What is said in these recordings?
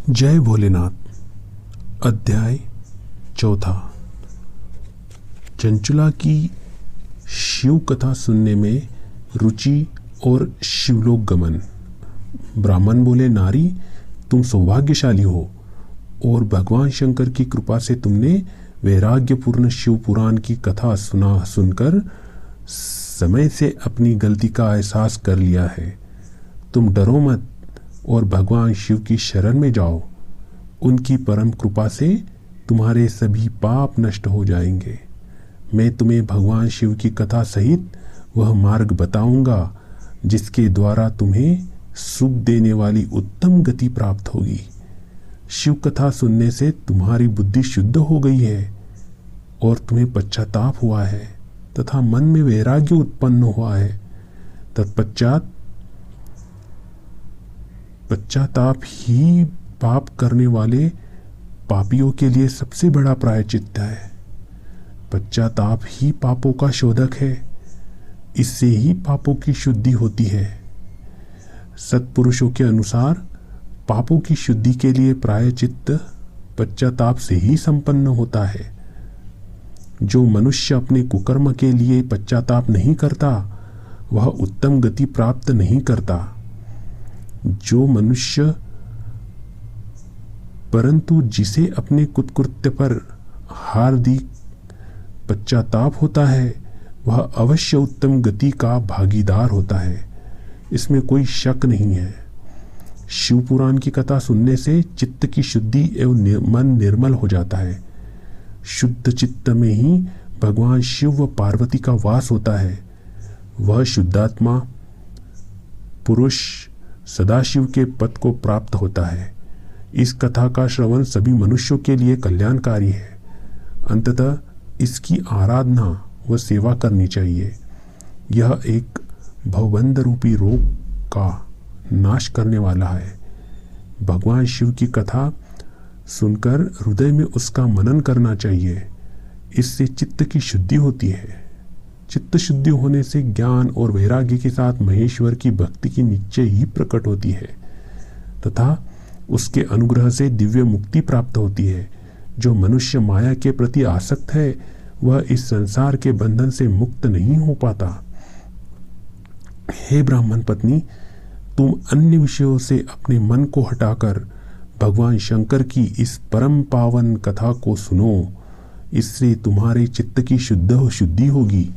जय भोलेनाथ। अध्याय 4। चंचुला की शिव कथा सुनने में रुचि और शिवलोक गमन। ब्राह्मण बोले, नारी तुम सौभाग्यशाली हो और भगवान शंकर की कृपा से तुमने वैराग्यपूर्ण शिव पुराण की कथा सुनकर समय से अपनी गलती का एहसास कर लिया है। तुम डरो मत और भगवान शिव की शरण में जाओ। उनकी परम कृपा से तुम्हारे सभी पाप नष्ट हो जाएंगे। मैं तुम्हें भगवान शिव की कथा सहित वह मार्ग बताऊंगा जिसके द्वारा तुम्हें सुख देने वाली उत्तम गति प्राप्त होगी। शिव कथा सुनने से तुम्हारी बुद्धि शुद्ध हो गई है और तुम्हें पश्चाताप हुआ है तथा मन में वैराग्य उत्पन्न हुआ है। पश्चाताप ही पाप करने वाले पापियों के लिए सबसे बड़ा प्रायश्चित है। पश्चाताप ही पापों का शोधक है। इससे ही पापों की शुद्धि होती है। सत्पुरुषों के अनुसार पापों की शुद्धि के लिए प्रायश्चित पश्चाताप से ही संपन्न होता है। जो मनुष्य अपने कुकर्म के लिए पश्चाताप नहीं करता वह उत्तम गति प्राप्त नहीं करता। जो मनुष्य परंतु जिसे अपने कुकृत्य पर हार्दिक पश्चाताप होता है वह अवश्य उत्तम गति का भागीदार होता है। इसमें कोई शक नहीं है। शिव पुराण की कथा सुनने से चित्त की शुद्धि एवं मन निर्मल हो जाता है। शुद्ध चित्त में ही भगवान शिव व पार्वती का वास होता है। वह शुद्धात्मा पुरुष सदाशिव के पद को प्राप्त होता है। इस कथा का श्रवण सभी मनुष्यों के लिए कल्याणकारी है। अंततः इसकी आराधना व सेवा करनी चाहिए। यह एक भवबंध रूपी रोग का नाश करने वाला है। भगवान शिव की कथा सुनकर हृदय में उसका मनन करना चाहिए। इससे चित्त की शुद्धि होती है। चित्त शुद्धि होने से ज्ञान और वैराग्य के साथ महेश्वर की भक्ति की निश्चय ही प्रकट होती है तथा उसके अनुग्रह से दिव्य मुक्ति प्राप्त होती है। जो मनुष्य माया के प्रति आसक्त है वह इस संसार के बंधन से मुक्त नहीं हो पाता। हे ब्राह्मण पत्नी, तुम अन्य विषयों से अपने मन को हटाकर भगवान शंकर की इस परम पावन कथा को सुनो। इससे तुम्हारे चित्त की शुद्धि होगी।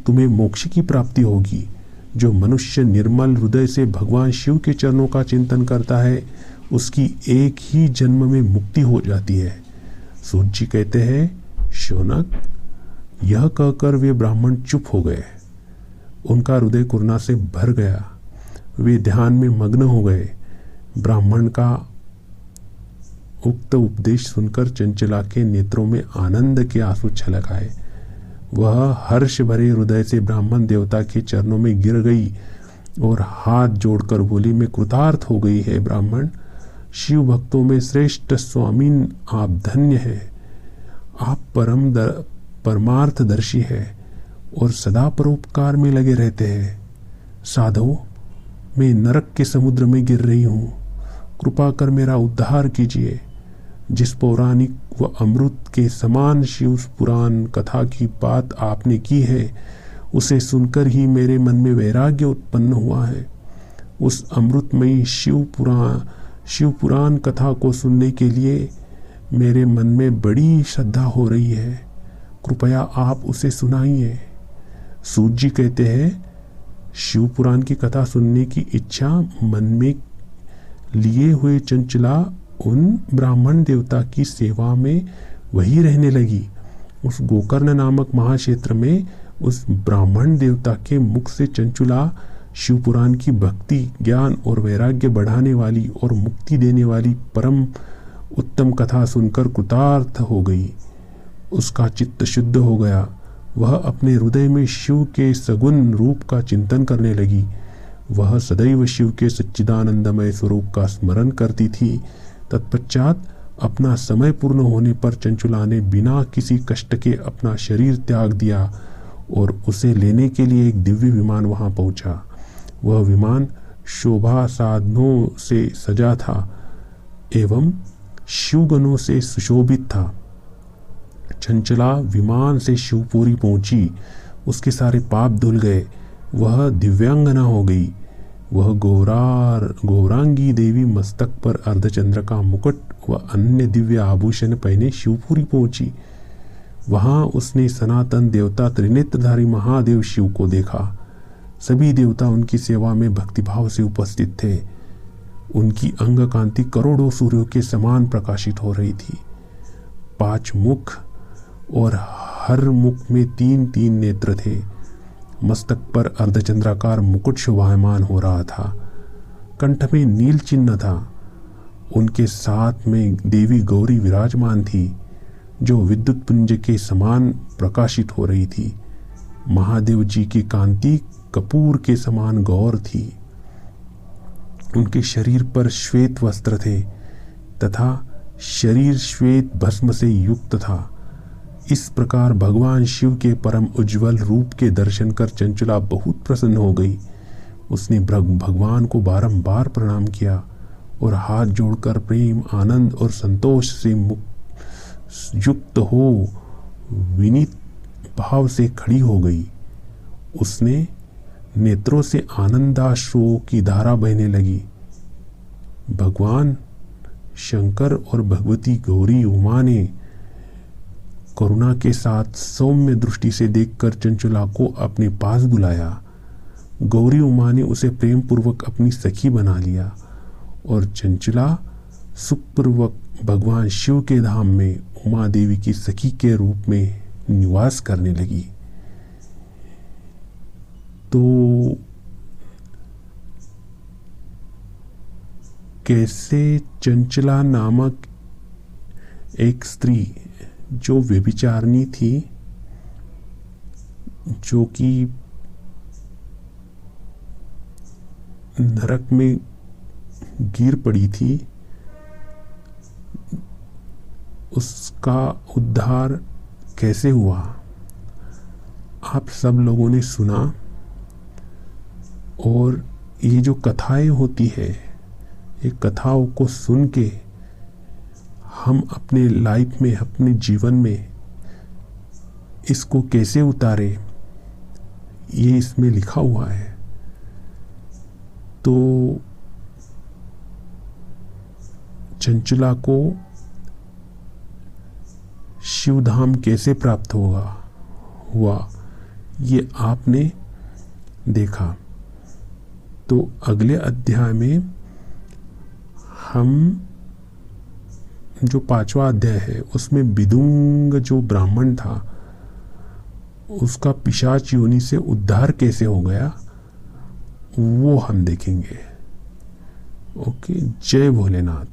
तुम्हें मोक्ष की प्राप्ति होगी। जो मनुष्य निर्मल हृदय से भगवान शिव के चरणों का चिंतन करता है उसकी एक ही जन्म में मुक्ति हो जाती है। सूत जी कहते हैं, शौनक, यह कहकर वे ब्राह्मण चुप हो गए। उनका हृदय करुणा से भर गया। वे ध्यान में मग्न हो गए। ब्राह्मण का उक्त उपदेश सुनकर चंचला के नेत्रों में आनंद के आंसू छलक आए। वह हर्ष भरे हृदय से ब्राह्मण देवता के चरणों में गिर गई और हाथ जोड़कर बोली, मैं कृतार्थ हो गई है ब्राह्मण। शिव भक्तों में श्रेष्ठ स्वामीन आप धन्य हैं। आप परमार्थदर्शी है और सदा परोपकार में लगे रहते हैं। साधो, मैं नरक के समुद्र में गिर रही हूँ। कृपा कर मेरा उद्धार कीजिए। जिस पौराणिक व अमृत के समान शिव पुराण कथा की बात आपने की है उसे सुनकर ही मेरे मन में वैराग्य उत्पन्न हुआ है। उस अमृतमयी शिव पुराण कथा को सुनने के लिए मेरे मन में बड़ी श्रद्धा हो रही है। कृपया आप उसे सुनाइए। सूत जी कहते हैं, शिव पुराण की कथा सुनने की इच्छा मन में लिए हुए चंचला उन ब्राह्मण देवता की सेवा में वही रहने लगी। उस गोकर्ण नामक महाक्षेत्र में उस ब्राह्मण देवता के मुख से चंचुला शिव पुराण की भक्ति, ज्ञान और वैराग्य बढ़ाने वाली और मुक्ति देने वाली परम उत्तम कथा सुनकर कृतार्थ हो गई। उसका चित्त शुद्ध हो गया। वह अपने हृदय में शिव के सगुण रूप का चिंतन करने लगी। वह सदैव शिव के सच्चिदानंदमय स्वरूप का स्मरण करती थी। तत्पश्चात अपना समय पूर्ण होने पर चंचुला ने बिना किसी कष्ट के अपना शरीर त्याग दिया और उसे लेने के लिए एक दिव्य विमान वहां पहुंचा। वह विमान शोभा साधनों से सजा था। एवं शिवगणों से सुशोभित था। चंचला विमान से शिवपुरी पहुंची, उसके सारे पाप धुल गए, वह दिव्यांगना हो गई। वह गौरांगी देवी मस्तक पर अर्धचंद्र का मुकुट व अन्य दिव्य आभूषण पहने शिवपुरी पहुंची। वहां उसने सनातन देवता त्रिनेत्रधारी महादेव शिव को देखा। सभी देवता उनकी सेवा में भक्तिभाव से उपस्थित थे। उनकी अंग कांति करोड़ों सूर्यों के समान प्रकाशित हो रही थी। 5 मुख और हर मुख में 3-3 नेत्र थे। मस्तक पर अर्धचंद्राकार मुकुट शोभायमान हो रहा था। कंठ में नील चिन्ह था। उनके साथ में देवी गौरी विराजमान थी, जो विद्युत पुंज के समान प्रकाशित हो रही थी। महादेव जी की कांति कपूर के समान गौर थी। उनके शरीर पर श्वेत वस्त्र थे तथा शरीर श्वेत भस्म से युक्त था। इस प्रकार भगवान शिव के परम उज्जवल रूप के दर्शन कर चंचला बहुत प्रसन्न हो गई। उसने भगवान को बारंबार प्रणाम किया और हाथ जोड़कर प्रेम, आनंद और संतोष से युक्त हो विनीत भाव से खड़ी हो गई। उसने नेत्रों से आनंदाश्रुओं की धारा बहने लगी। भगवान शंकर और भगवती गौरी उमा ने करुणा के साथ सौम्य दृष्टि से देखकर चंचला को अपने पास बुलाया। गौरी उमा ने उसे प्रेम पूर्वक अपनी सखी बना लिया और चंचला सुखपूर्वक भगवान शिव के धाम में उमा देवी की सखी के रूप में निवास करने लगी। तो कैसे चंचला नामक एक स्त्री जो व्यभिचारिणी थी, जो कि नरक में गिर पड़ी थी, उसका उद्धार कैसे हुआ, आप सब लोगों ने सुना। और ये जो कथाएं होती है, ये कथाओं को सुन के हम अपने लाइफ में, अपने जीवन में इसको कैसे उतारे, ये इसमें लिखा हुआ है। तो चंचला को शिवधाम कैसे प्राप्त हुआ ये आपने देखा। तो अगले अध्याय में हम जो 5वां अध्याय है उसमें विदुंग जो ब्राह्मण था उसका पिशाच योनि से उद्धार कैसे हो गया वो हम देखेंगे। ओके, जय भोलेनाथ।